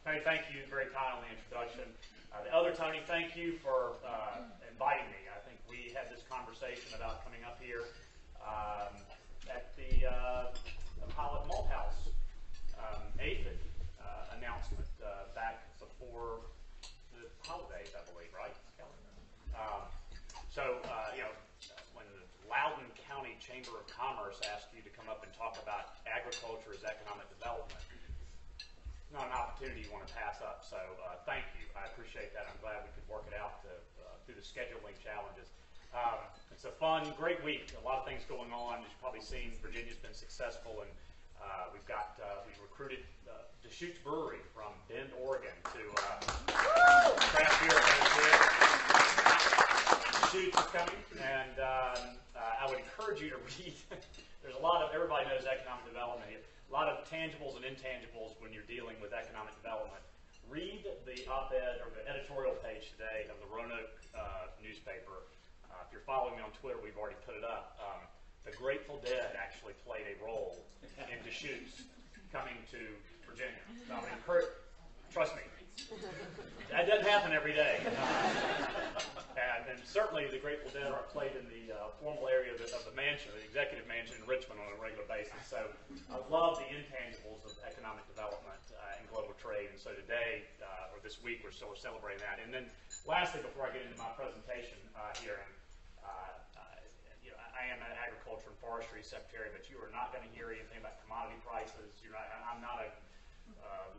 Tony, thank you very kindly on the introduction. The other Tony, thank you for inviting me. I think we had this conversation about coming up here at the Pilot Malt House aphid announcement back before the holidays, I believe, right, Kelly? When the Loudoun County Chamber of Commerce asked you to come up and talk about agriculture as economic development, not an opportunity you want to pass up. So thank you. I appreciate that. I'm glad we could work it out through the scheduling challenges. It's a fun, great week. A lot of things going on. As you've probably seen, Virginia's been successful, and we've recruited Deschutes Brewery from Bend, Oregon to craft beer. Deschutes is coming, and I would encourage you to read. There's a lot of, everybody knows economic development here. A lot of tangibles and intangibles when you're dealing with economic development. Read the op-ed or the editorial page today of the Roanoke newspaper. If you're following me on Twitter, we've already put it up. The Grateful Dead actually played a role in Deschutes coming to Virginia. So I would encourage, trust me, that doesn't happen every day. And certainly the Grateful Dead are played in the formal area of the mansion, the executive mansion in Richmond on a regular basis. So I love the intangibles of economic development and global trade. And so today, or this week, we're celebrating that. And then lastly, before I get into my presentation here, I am an agriculture and forestry secretary, but you are not going to hear anything about commodity prices. I'm not a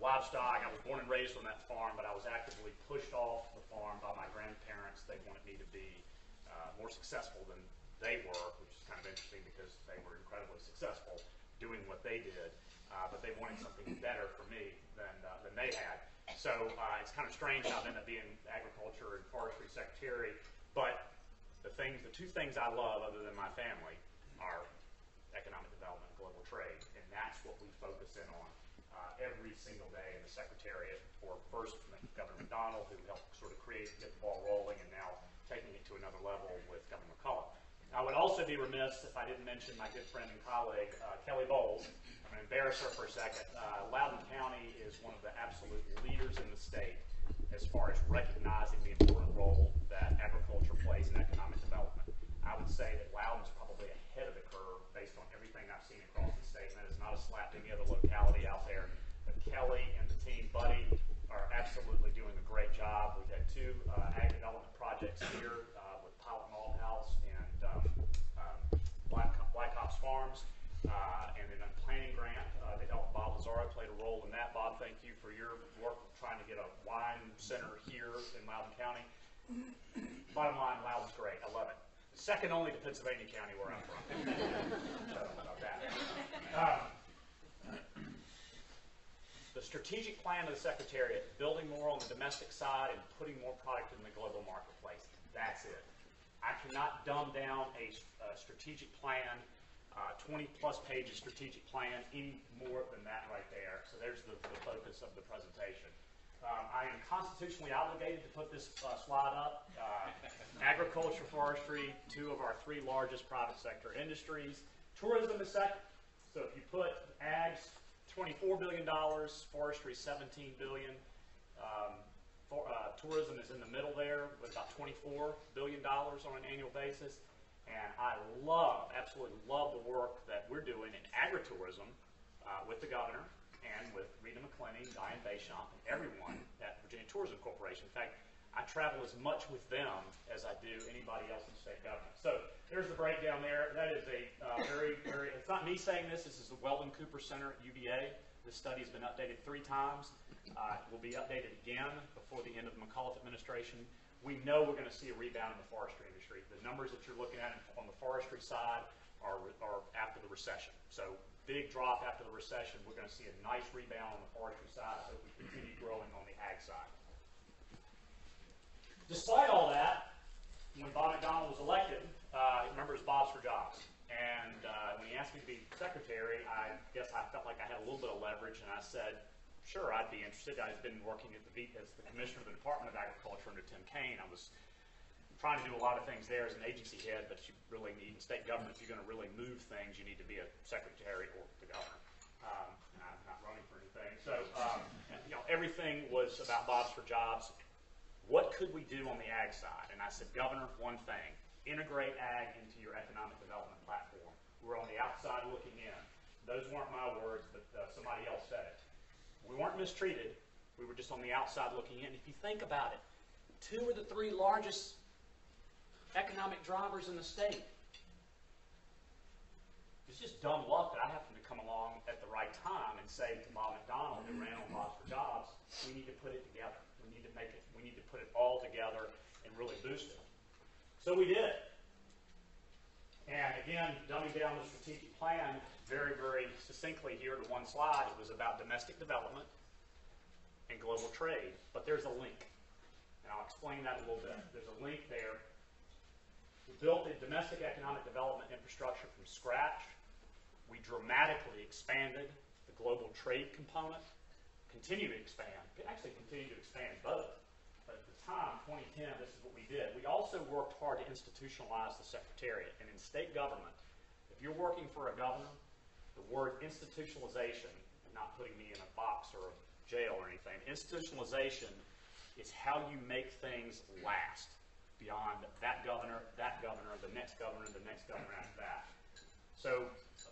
livestock. I was born and raised on that farm, but I was actively pushed off the farm by my grandparents. They wanted me to be more successful than they were, which is kind of interesting because they were incredibly successful doing what they did, but they wanted something better for me than they had. So it's kind of strange how I ended up being agriculture and forestry secretary, but the two things I love other than my family are economic development and global trade, and that's what we focus in on every single day in the Secretariat, for first Governor McDonald, who helped sort of get the ball rolling, and now taking it to another level with Governor McCullough. I would also be remiss if I didn't mention my good friend and colleague, Kelly Bowles. I'm going to embarrass her for a second. Loudoun County is one of the absolute leaders in the state as far as recognizing the important role that agriculture plays in economic development. I would say that Loudoun's probably ahead of the curve based on everything I've seen across the state, and that is not a slap to any other locality out there. But Kelly and the team, Buddy, are absolutely doing a great job. We've had two ag development projects here with Pilot Malt House and Black Ops Farms, and then a planning grant to help Bob Lazaro played a role in that. Bob, thank you for your work trying to get a wine center here in Loudoun County. Bottom line, Loudoun's great. I love it. Second only to Pennsylvania County, where I'm from. Shut up about that. The strategic plan of the Secretariat, building more on the domestic side and putting more product in the global marketplace. That's it. I cannot dumb down a strategic plan, 20-plus pages strategic plan, any more than that right there. So there's the focus of the presentation. I am constitutionally obligated to put this slide up. Agriculture, forestry, two of our three largest private sector industries. Tourism is second. So if you put ag's $24 billion, forestry $17 billion. Tourism is in the middle there with about $24 billion on an annual basis. And I absolutely love the work that we're doing in agritourism with the governor and with Rita McClenny, Diane Baychamp, and everyone at Virginia Tourism Corporation. In fact, I travel as much with them as I do anybody else in state government. So there's the breakdown there. That is a it's not me saying this. This is the Weldon Cooper Center at UVA. This study has been updated 3 times. It will be updated again before the end of the McCullough administration. We know we're going to see a rebound in the forestry industry. The numbers that you're looking at on the forestry side are after the recession. So big drop after the recession. We're going to see a nice rebound on the forestry side as we continue growing on the ag side. Despite all that, when Bob McDonald was elected, remember it was Bob's for Jobs. And when he asked me to be secretary, I guess I felt like I had a little bit of leverage, and I said, sure, I'd be interested. I've been working as the commissioner of the Department of Agriculture under Tim Kaine. I was trying to do a lot of things there as an agency head, but you really need, in state government, if you're going to really move things, you need to be a secretary or the governor. I'm not running for anything. So, everything was about Bob's for Jobs. What could we do on the ag side? And I said, Governor, one thing, integrate ag into your economic development platform. We're on the outside looking in. Those weren't my words, but somebody else said it. We weren't mistreated. We were just on the outside looking in. If you think about it, 2 of the 3 largest economic drivers in the state. It's just dumb luck that I happened to come along at the right time and say to Bob McDonald, who ran on Bob's for Jobs, we need to put it together. We need to make it. We need to put it all together and really boost it. So we did. And again, dumbing down the strategic plan very, very succinctly here to one slide, it was about domestic development and global trade. But there's a link. And I'll explain that a little bit. There's a link there. We built a domestic economic development infrastructure from scratch. We dramatically expanded the global trade component, continue to expand both. But at the time, 2010, this is what we did. We also worked hard to institutionalize the Secretariat. And in state government, if you're working for a governor, the word institutionalization, not putting me in a box or a jail or anything, institutionalization is how you make things last beyond that governor, the next governor, the next governor after that. So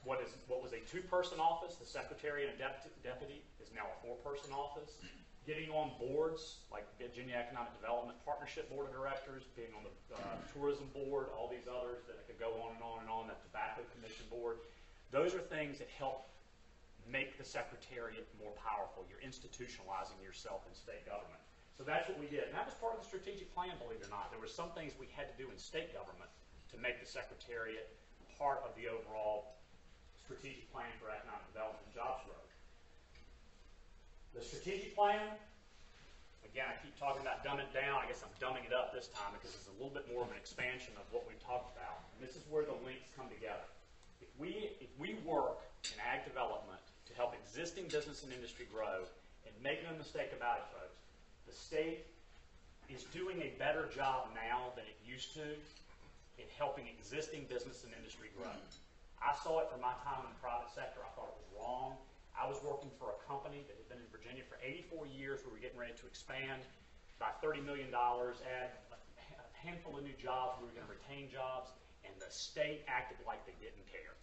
what was a 2-person office, the Secretary and a deputy, is now a 4-person office. Getting on boards like Virginia Economic Development Partnership Board of Directors, being on the Tourism Board, all these others that I could go on and on and on, that Tobacco Commission Board. Those are things that help make the Secretariat more powerful. You're institutionalizing yourself in state government. So that's what we did. And that was part of the strategic plan, believe it or not. There were some things we had to do in state government to make the Secretariat part of the overall strategic plan for economic development and jobs growth. The strategic plan, again, I keep talking about dumb it down. I guess I'm dumbing it up this time because it's a little bit more of an expansion of what we've talked about. And this is where the links come together. If we work in ag development to help existing business and industry grow, and make no mistake about it, folks, the state is doing a better job now than it used to in helping existing business and industry grow. I saw it from my time in the private sector. I thought it was wrong. I was working for a company that had been in Virginia for 84 years. We were getting ready to expand by $30 million, add a handful of new jobs. We were going to retain jobs, and the state acted like they didn't care.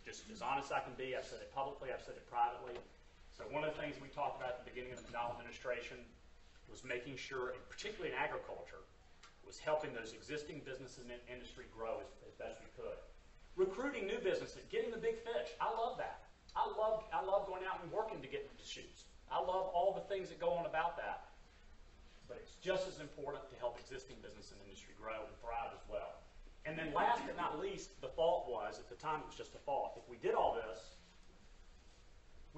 Just as honest as I can be, I've said it publicly, I've said it privately. So one of the things we talked about at the beginning of the McDonald administration was making sure, and particularly in agriculture, was helping those existing businesses and industry grow as best we could. Recruiting new businesses, getting the big fish. I love that. I love going out and working to get into shoots. I love all the things that go on about that. But it's just as important to help existing business and industry grow and thrive as well. And then last but not least, the thought was, at the time it was just a thought, if we did all this,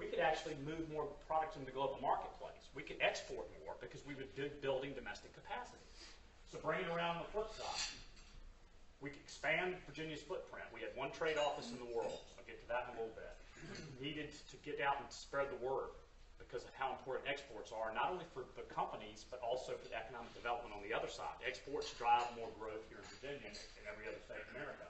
we could actually move more products into the global marketplace. We could export more because we would be building domestic capacity. So bring it around the flip side. We could expand Virginia's footprint. We had 1 trade office in the world. I'll get to that in a little bit. Needed to get out and spread the word because of how important exports are, not only for the companies, but also for the economic development on the other side. Exports drive more growth here in Virginia and every other state in America.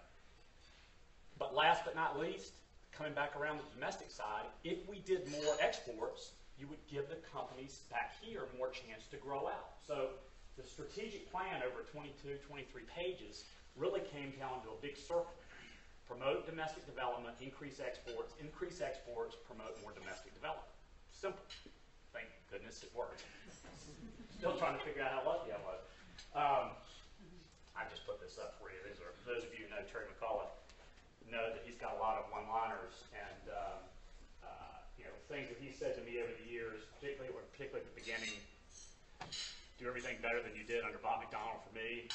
But last but not least, coming back around the domestic side, if we did more exports, you would give the companies back here more chance to grow out. So the strategic plan over 22, 23 pages really came down to a big circle. Promote domestic development, increase exports, promote more domestic development. Simple. Thank goodness it worked. Still trying to figure out how lucky I was. I just put this up for you. These are, those of you who know Terry McCullough know that he's got a lot of one-liners and things that he said to me over the years, particularly at the beginning. Do everything better than you did under Bob McDonald for me.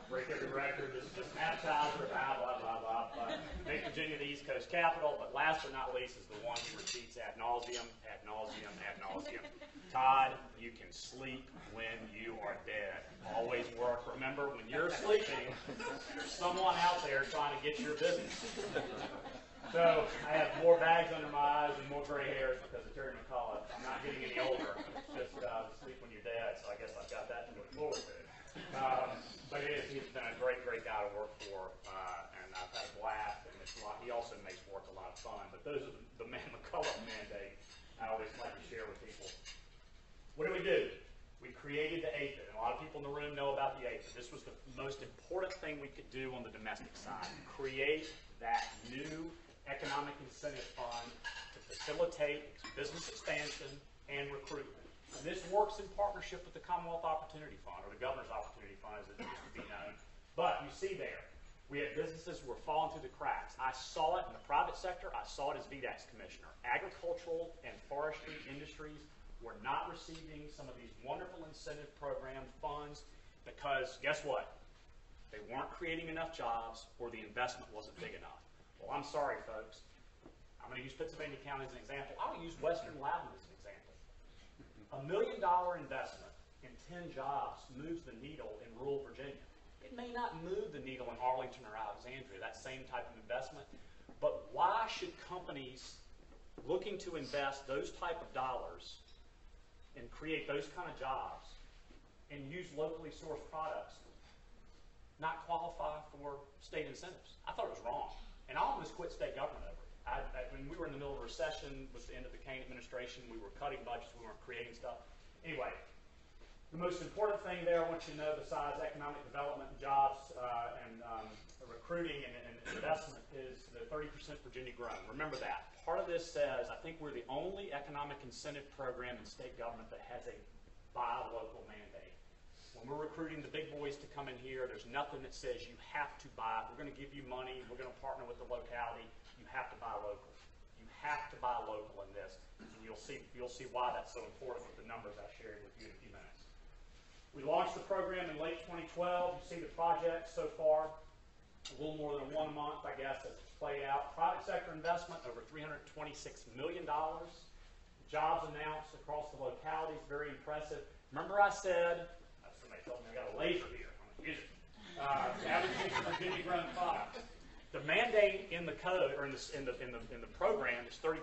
Break every record, just an appetizer, blah, blah, blah, blah, blah. Make Virginia the East Coast capital, but last but not least is the one he repeats ad nauseum, ad nauseum, ad nauseum. Todd, you can sleep when you are dead. Always work. Remember, when you're sleeping, there's someone out there trying to get your business. So I have more bags under my eyes and more gray hairs because of Terry McCullough. I'm not getting any older. It's just sleep when you're dead, so I guess I've got that to look forward to. But he's been a great, great guy to work for, and I've had a blast. And he also makes work a lot of fun. But those are the McCullough mandate I always like to share with What do? We created the APID, and a lot of people in the room know about the APID. This was the most important thing we could do on the domestic side. Create that new economic incentive fund to facilitate business expansion and recruitment. And this works in partnership with the Commonwealth Opportunity Fund, or the Governor's Opportunity Fund, as it used to be known. But you see there, we had businesses who were falling through the cracks. I saw it in the private sector. I saw it as VDAX commissioner. Agricultural and forestry industries were not receiving some of these wonderful incentive program funds because, guess what? They weren't creating enough jobs or the investment wasn't big enough. Well, I'm sorry, folks. I'm going to use Pennsylvania County as an example. I'll use Western Loudoun as an example. $1 million investment in 10 jobs moves the needle in rural Virginia. It may not move the needle in Arlington or Alexandria, that same type of investment, but why should companies looking to invest those type of dollars and create those kind of jobs and use locally sourced products not qualify for state incentives? I thought it was wrong. And I almost quit state government over it. When we were in the middle of a recession with the end of the Kane administration, we were cutting budgets, we weren't creating stuff. Anyway, the most important thing there, I want you to know, besides economic development and jobs and recruiting and investment, is the 30% Virginia grown. Remember that. Part of this says, I think we're the only economic incentive program in state government that has a buy local mandate. When we're recruiting the big boys to come in here, there's nothing that says you have to buy. We're going to give you money. We're going to partner with the locality. You have to buy local. You have to buy local in this. And you'll see why that's so important with the numbers I shared with you in a few minutes. We launched the program in late 2012. You see the project so far, a little more than 1 month, I guess, as it's played out. Private sector investment, over $326 million. Jobs announced across the localities, very impressive. Remember I said, somebody told me I got a laser here. I'm going to use it. Average use of Virginia grown products. The mandate in the code, or in the program, is 30%.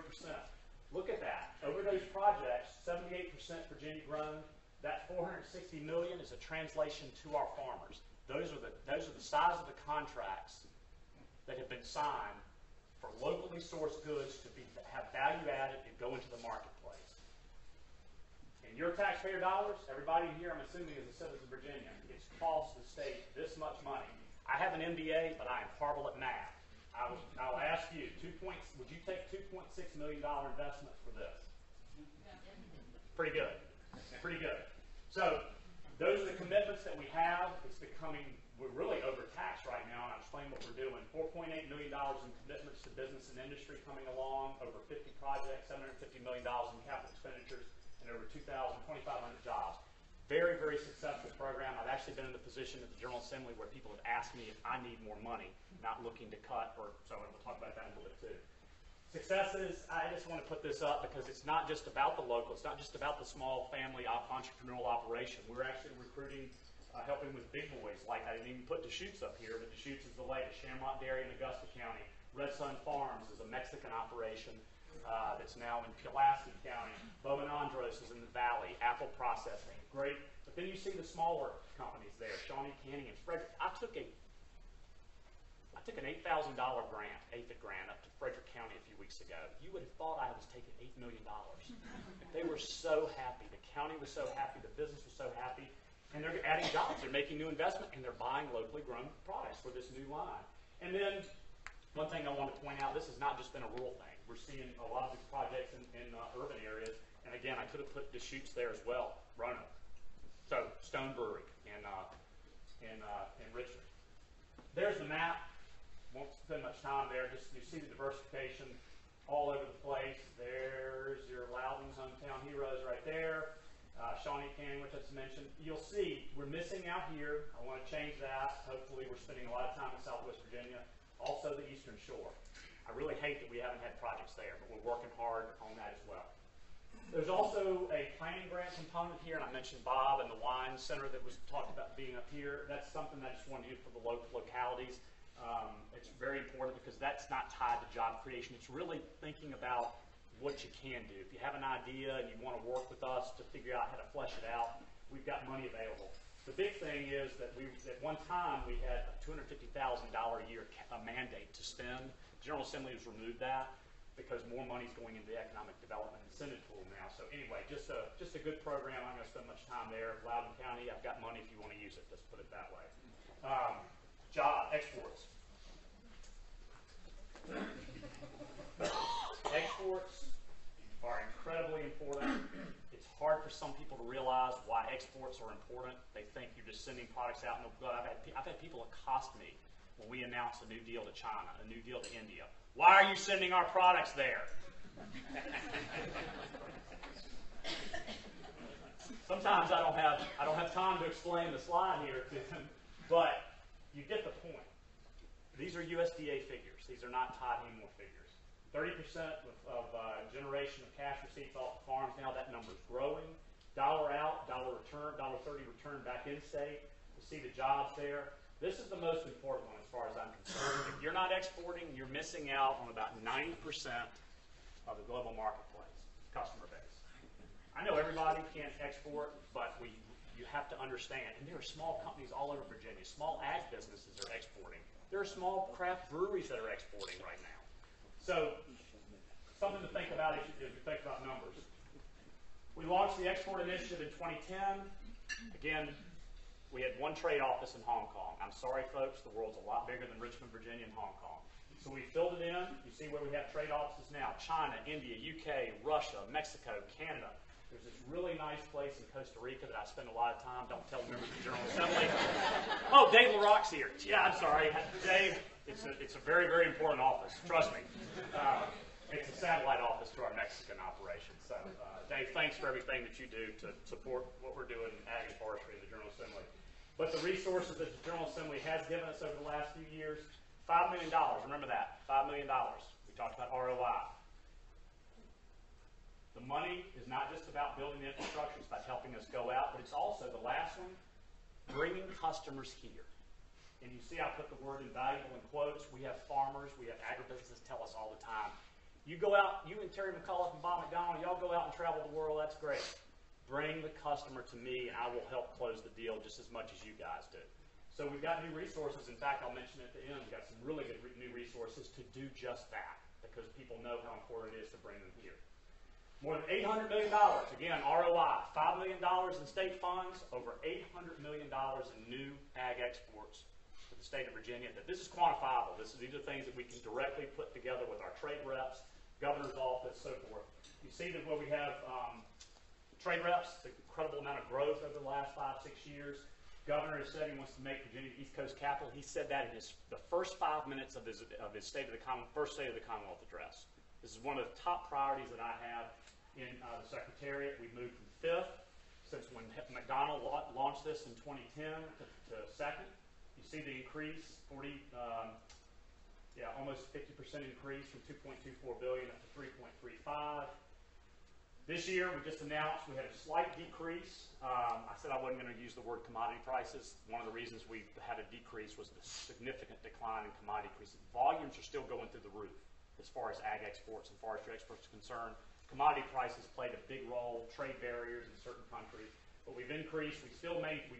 Look at that. Over those projects, 78% Virginia grown. That $460 million is a translation to our farmers. Those are the size of the contracts that have been signed for locally sourced goods to have value added and go into the marketplace. And your taxpayer dollars, everybody here, I'm assuming, is a citizen of Virginia. It's cost the state this much money. I have an MBA, but I am horrible at math. I'll ask you, would you take $2.6 million investment for this? Pretty good. Pretty good. So those are the commitments that we have. It's becoming, we're really overtaxed right now, and I'll explain what we're doing. $4.8 million in commitments to business and industry coming along, over 50 projects, $750 million in capital expenditures, and over 2,500 jobs. Very, very successful program. I've actually been in the position at the General Assembly where people have asked me if I need more money, not looking to cut, or so we'll talk about that in a little bit too. Successes, I just want to put this up because it's not just about the local, it's not just about the small family entrepreneurial operation. We're actually recruiting, helping with big boys, like I didn't even put Deschutes up here, but Deschutes is the latest. Shamrock Dairy in Augusta County. Red Sun Farms is a Mexican operation that's now in Pulaski County. Bowman Andros is in the Valley. Apple Processing, great. But then you see the smaller companies there, Shawnee Canning and Frederick. I took an $8,000 grant, APHID grant, up to Frederick County a few weeks ago. You would have thought I was taking $8 million. They were so happy. The county was so happy. The business was so happy. And they're adding jobs. They're making new investment, and they're buying locally grown products for this new line. And then one thing I want to point out, this has not just been a rural thing. We're seeing a lot of these projects in urban areas. And again, I could have put Deschutes there as well, Roanoke. So Stone Brewery in Richmond. There's the map. Won't spend much time there. Just you see the diversification all over the place. There's your Loudoun hometown heroes right there. Shawnee Canning, which I just mentioned. You'll see we're missing out here. I want to change that. Hopefully we're spending a lot of time in Southwest Virginia. Also the Eastern Shore. I really hate that we haven't had projects there, but we're working hard on that as well. There's also a planning grant component here, and I mentioned Bob and the wine center that was talked about being up here. That's something I just want to do for the local localities. It's very important because that's not tied to job creation. It's really thinking about what you can do. If you have an idea and you want to work with us to figure out how to flesh it out, we've got money available. The big thing is that at one time we had a $250,000 a year mandate to spend. The General Assembly has removed that. because more money is going into the economic development incentive pool now. So anyway, just a good program. I'm going to spend much time there. Loudoun County, I've got money if you want to use it. Let's put it that way. Exports. Exports are incredibly important. It's hard for some people to realize why exports are important. They think you're just sending products out in the blood. I've had people accost me when we announced a new deal to China, a new deal to India. Why are you sending our products there? Sometimes I don't have time to explain the slide here to them, but you get the point. These are USDA figures. These are not Todd Haymore figures. 30% of generation of cash receipts off the farms now. That number is growing. Dollar out, dollar return, $1.30 return back in state. You see the jobs there. This is the most important one as far as I'm concerned. If you're not exporting, you're missing out on about 90% of the global marketplace, customer base. I know everybody can't export, but you have to understand. And there are small companies all over Virginia. Small ag businesses are exporting. There are small craft breweries that are exporting right now. So something to think about as you think about numbers. We launched the export initiative in 2010. Again, we had one trade office in Hong Kong. I'm sorry, folks, the world's a lot bigger than Richmond, Virginia, and Hong Kong. So we filled it in. You see where we have trade offices now: China, India, UK, Russia, Mexico, Canada. There's this really nice place in Costa Rica that I spend a lot of time. Don't tell the members of the General Assembly. Oh, Dave LaRock's here. Yeah, I'm sorry. Dave, it's a very, very important office. Trust me. It's a satellite office to our Mexican operation. So, Dave, thanks for everything that you do to support what we're doing in ag and forestry in the General Assembly. But the resources that the General Assembly has given us over the last few years, $5 million. Remember that, $5 million. We talked about ROI. The money is not just about building the infrastructure, it's about helping us go out, but it's also, the last one, bringing customers here. And you see I put the word invaluable in quotes. We have farmers, we have agribusiness tell us all the time, you go out, you and Terry McCullough and Bob McDonald, y'all go out and travel the world, that's great. Bring the customer to me, and I will help close the deal just as much as you guys do. So we've got new resources. In fact, I'll mention at the end, we've got some really good new resources to do just that, because people know how important it is to bring them here. More than $800 million, again, ROI, $5 million in state funds, over $800 million in new ag exports to the state of Virginia. This is quantifiable. These are things that we can directly put together with our trade reps, governor's office, so forth. You see that where we have trade reps, the incredible amount of growth over the last 5-6 years. Governor has said he wants to make Virginia the East Coast capital. He said that in the first 5 minutes of his first State of the Commonwealth address. This is one of the top priorities that I have in the Secretariat. We've moved from 5th since when McDonald launched this in 2010 to 2nd. You see the increase, almost 50% increase from $2.24 billion up to $3.35. This year, we just announced we had a slight decrease. I said I wasn't going to use the word commodity prices. One of the reasons we had a decrease was the significant decline in commodity prices. Volumes are still going through the roof as far as ag exports and forestry exports are concerned. Commodity prices played a big role, trade barriers in certain countries. But we've increased, we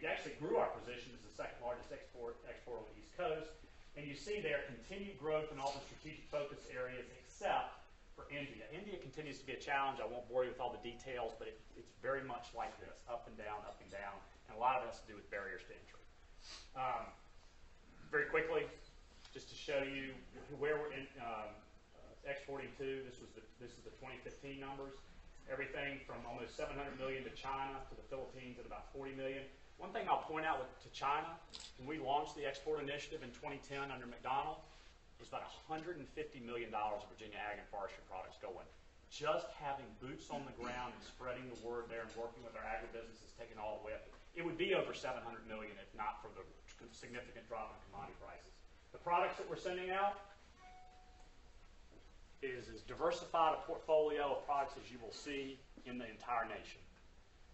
actually grew our position as the second largest export on the East Coast. And you see there continued growth in all the strategic focus areas except for India. India continues to be a challenge. I won't bore you with all the details, but it's very much like this, up and down, and a lot of it has to do with barriers to entry. Very quickly, just to show you where we're exporting to, this is the 2015 numbers. Everything from almost $700 million to China to the Philippines at about $40 million. One thing I'll point out to China, when we launched the export initiative in 2010 under McDonald, there's about $150 million of Virginia ag and forestry products going. Just having boots on the ground and spreading the word there and working with our agribusiness is taking all the way up. It would be over $700 million if not for the significant drop in commodity prices. The products that we're sending out is as diversified a portfolio of products as you will see in the entire nation.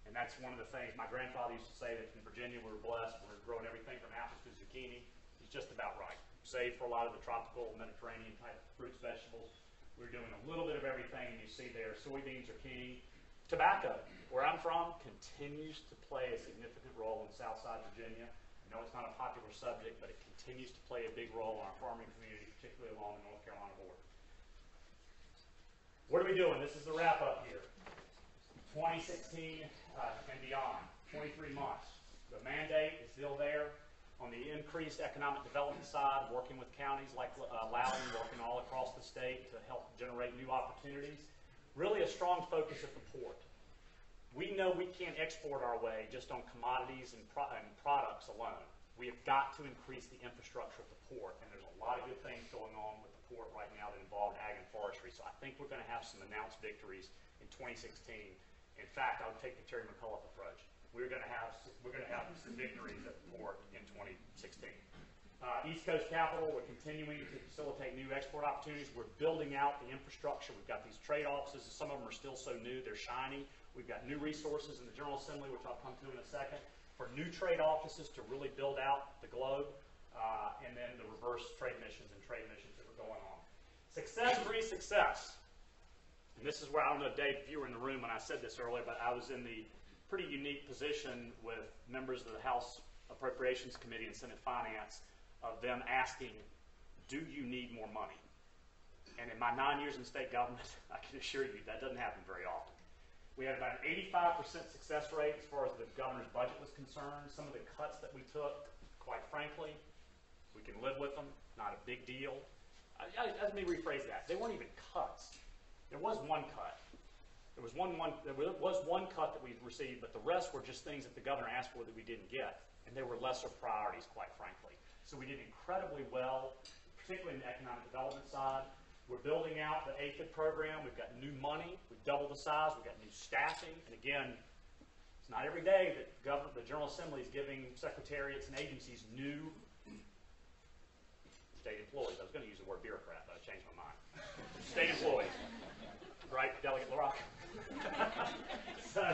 And that's one of the things my grandfather used to say, that in Virginia we were blessed. We're growing everything from apples to zucchini. He's just about right. Save for a lot of the tropical Mediterranean type fruits, vegetables. We're doing a little bit of everything, and you see there soybeans are king. Tobacco, where I'm from, continues to play a significant role in Southside Virginia. I know it's not a popular subject, but it continues to play a big role in our farming community, particularly along the North Carolina border. What are we doing? This is the wrap up here. 2016 and beyond, 23 months. The mandate is still there. On the increased economic development side, working with counties like Loudoun, working all across the state to help generate new opportunities. Really a strong focus at the port. We know we can't export our way just on commodities and products alone. We have got to increase the infrastructure at the port, and there's a lot of good things going on with the port right now that involve ag and forestry. So I think we're going to have some announced victories in 2016. In fact, I would take the Terry McCullough approach. We're going to have some victories at the port in 2016. East Coast Capital, we're continuing to facilitate new export opportunities. We're building out the infrastructure. We've got these trade offices. Some of them are still so new, they're shiny. We've got new resources in the General Assembly, which I'll come to in a second, for new trade offices to really build out the globe, and then the reverse trade missions and trade missions that are going on. Success breeds success. And this is where, I don't know, Dave, if you were in the room when I said this earlier, but I was in the pretty unique position with members of the House Appropriations Committee and Senate Finance of them asking, do you need more money? And in my 9 years in state government, I can assure you that doesn't happen very often. We had about an 85% success rate as far as the governor's budget was concerned. Some of the cuts that we took, quite frankly, we can live with them, not a big deal. Let me rephrase that. They weren't even cuts. There was one cut. There was one cut that we received, but the rest were just things that the governor asked for that we didn't get, and they were lesser priorities, quite frankly. So we did incredibly well, particularly in the economic development side. We're building out the APHID program. We've got new money. We've doubled the size. We've got new staffing. And again, it's not every day that the General Assembly is giving secretariats and agencies new state employees. I was going to use the word bureaucrat, but I changed my mind. State employees. Right, Delegate LaRocca? So,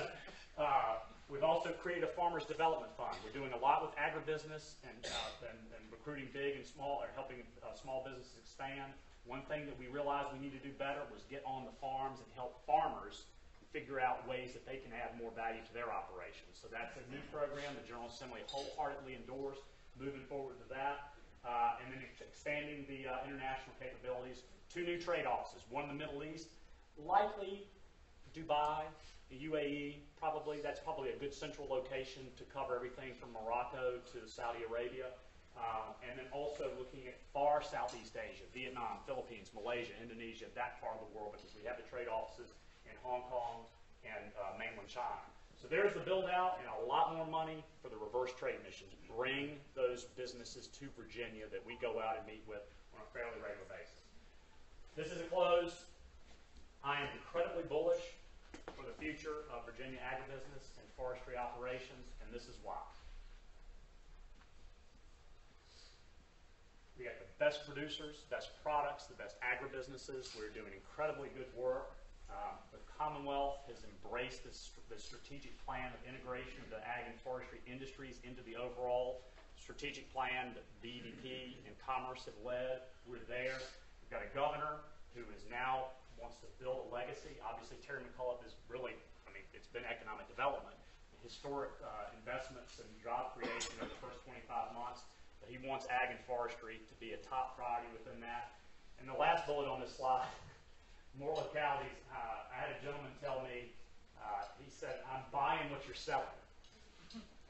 we've also created a Farmers Development Fund. We're doing a lot with agribusiness and recruiting big and small, or helping small businesses expand. One thing that we realized we need to do better was get on the farms and help farmers figure out ways that they can add more value to their operations. So that's a new program the General Assembly wholeheartedly endorsed, moving forward to that. And then expanding the international capabilities. 2 new trade offices, one in the Middle East, likely Dubai, the UAE, probably. That's probably a good central location to cover everything from Morocco to Saudi Arabia. And then also looking at far Southeast Asia, Vietnam, Philippines, Malaysia, Indonesia, that part of the world, because we have the trade offices in Hong Kong and mainland China. So there's the build out and a lot more money for the reverse trade missions. Bring those businesses to Virginia that we go out and meet with on a fairly regular basis. This is a close. I am incredibly bullish for the future of Virginia agribusiness and forestry operations, and this is why. We got the best producers, best products, the best agribusinesses. We're doing incredibly good work. The Commonwealth has embraced this strategic plan of integration of the ag and forestry industries into the overall strategic plan that BDP and Commerce have led. We're there. We've got a governor who is now wants to build a legacy. Obviously, Terry McCullough is really, it's been economic development, historic investments and job creation over the first 25 months. But he wants ag and forestry to be a top priority within that. And the last bullet on this slide, more localities. I had a gentleman tell me, he said, I'm buying what you're selling.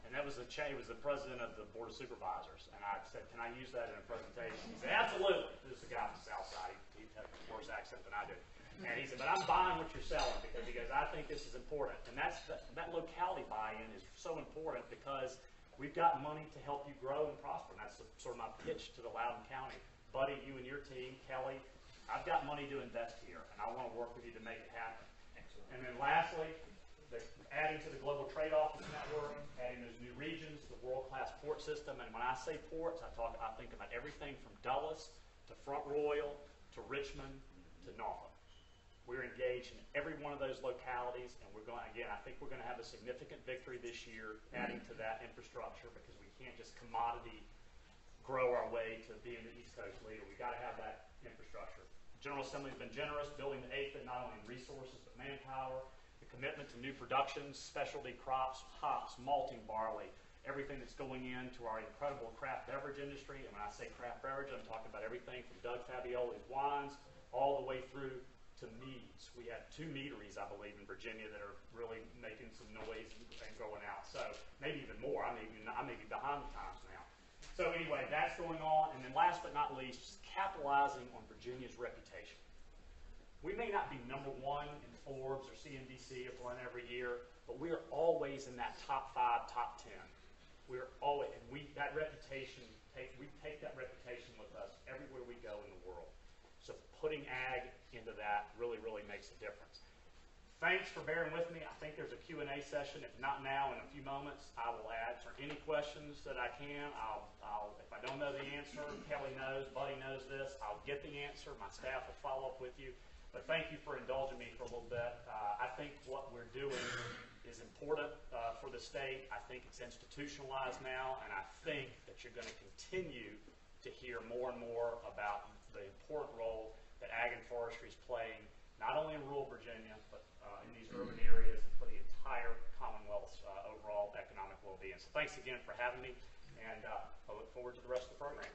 And that was he was the president of the Board of Supervisors. And I said, can I use that in a presentation? He said, absolutely. This is a guy from the South Side. He had a worse accent than I do. And he said, but I'm buying what you're selling because he goes, I think this is important. And that locality buy-in is so important because we've got money to help you grow and prosper. And that's sort of my pitch to the Loudoun County. Buddy, you and your team, Kelly, I've got money to invest here, and I want to work with you to make it happen. Excellent. And then lastly, adding to the global trade office network, adding those new regions, the world-class port system. And when I say ports, I think about everything from Dulles to Front Royal to Richmond to Norfolk. We're engaged in every one of those localities, and we're going, again, I think we're going to have a significant victory this year adding to that infrastructure because we can't just commodity grow our way to being the East Coast leader. We've got to have that infrastructure. The General Assembly has been generous, building the APHID not only in resources but manpower, the commitment to new productions, specialty crops, hops, malting, barley, everything that's going into our incredible craft beverage industry. And when I say craft beverage, I'm talking about everything from Doug Fabioli's wines all the way through to meads. We have 2 meaderies, I believe, in Virginia that are really making some noise and going out. So maybe even more. I may be behind the times now. So anyway, that's going on. And then last but not least, just capitalizing on Virginia's reputation. We may not be #1 in Forbes or CNBC or one every year, but we are always in that top 5, top 10. We're always, and we take that reputation with us everywhere we go in the world. So putting ag into that really, really makes a difference. Thanks for bearing with me. I think there's a Q&A session. If not now, in a few moments, I will answer any questions that I can. If I don't know the answer, Kelly knows, Buddy knows this, I'll get the answer. My staff will follow up with you. But thank you for indulging me for a little bit. I think what we're doing is important for the state. I think it's institutionalized now, and I think that you're going to continue to hear more and more about the important role that ag and forestry is playing, not only in rural Virginia, but in these urban areas and for the entire Commonwealth's overall economic well-being. So thanks again for having me, and I look forward to the rest of the program.